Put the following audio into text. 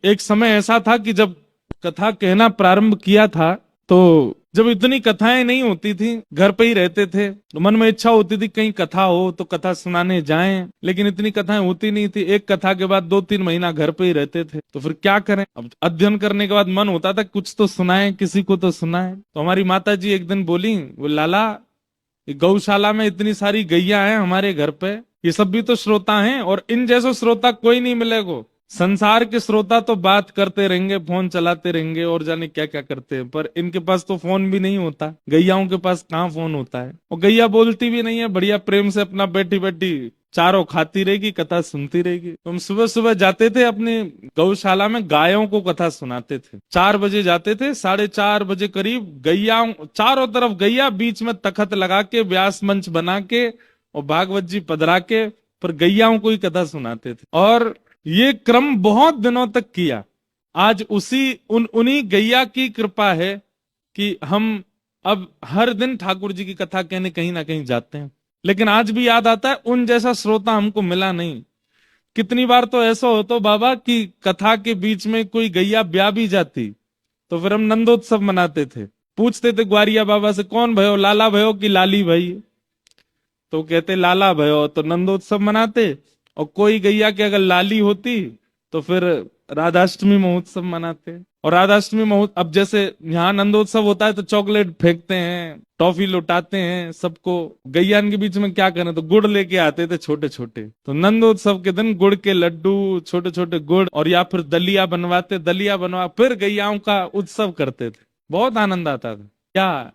एक समय ऐसा था कि जब कथा कहना प्रारंभ किया था, तो जब इतनी कथाएं नहीं होती थी, घर पे ही रहते थे, तो मन में इच्छा होती थी कहीं कथा हो तो कथा सुनाने जाएं, लेकिन इतनी कथाएं होती नहीं थी। एक कथा के बाद 2-3 महीना घर पे ही रहते थे, तो फिर क्या करें। अब अध्ययन करने के बाद मन होता था कुछ तो सुनाएं, किसी को तो सुनाएं। तो हमारी माता जी एक दिन बोली, वो लाला, ये गौशाला में इतनी सारी गैया हैं हमारे घर पे, ये सब भी तो श्रोता हैं, और इन जैसे श्रोता कोई नहीं मिलेगा। संसार के श्रोता तो बात करते रहेंगे, फोन चलाते रहेंगे और जाने क्या क्या करते हैं, पर इनके पास तो फोन भी नहीं होता। गैयाओं के पास कहाँ फोन होता है, और गैया बोलती भी नहीं है, बढ़िया प्रेम से अपना बैठी बैठी चारों खाती रहेगी, कथा सुनती रहेगी। तो हम सुबह सुबह जाते थे अपनी गौशाला में, गायों को कथा सुनाते थे। 4 बजे जाते थे, 4:30 बजे करीब गैयाओं, चारों तरफ गैया, बीच में तखत लगा के, व्यास मंच बना के और भागवत जी पधरा के, पर गैयाओं को ही कथा सुनाते थे। और ये क्रम बहुत दिनों तक किया। आज उन्हीं गैया की कृपा है कि हम अब हर दिन ठाकुर जी की कथा कहने कहीं ना कहीं जाते हैं। लेकिन आज भी याद आता है, उन जैसा श्रोता हमको मिला नहीं। कितनी बार तो ऐसा होता बाबा कि कथा के बीच में कोई गैया ब्याह भी जाती, तो फिर हम नंदोत्सव मनाते थे। पूछते थे ग्वारिया बाबा से, कौन भयो, लाला भयो कि लाली भाई? तो कहते लाला भयो, तो नंदोत्सव मनाते। और कोई गैया की अगर लाली होती तो फिर राधाष्टमी महोत्सव मनाते। और राधाष्टमी महोत्सव, अब जैसे यहाँ नंदोत्सव होता है तो चॉकलेट फेंकते हैं, टॉफी लुटाते हैं सबको। गैयान के बीच में क्या करें, तो गुड़ लेके आते थे छोटे छोटे। तो नंदोत्सव के दिन गुड़ के लड्डू, छोटे छोटे गुड़, और या फिर दलिया बनवाते, दलिया बनवा फिर गैयाओं का उत्सव करते थे। बहुत आनंद आता था। क्या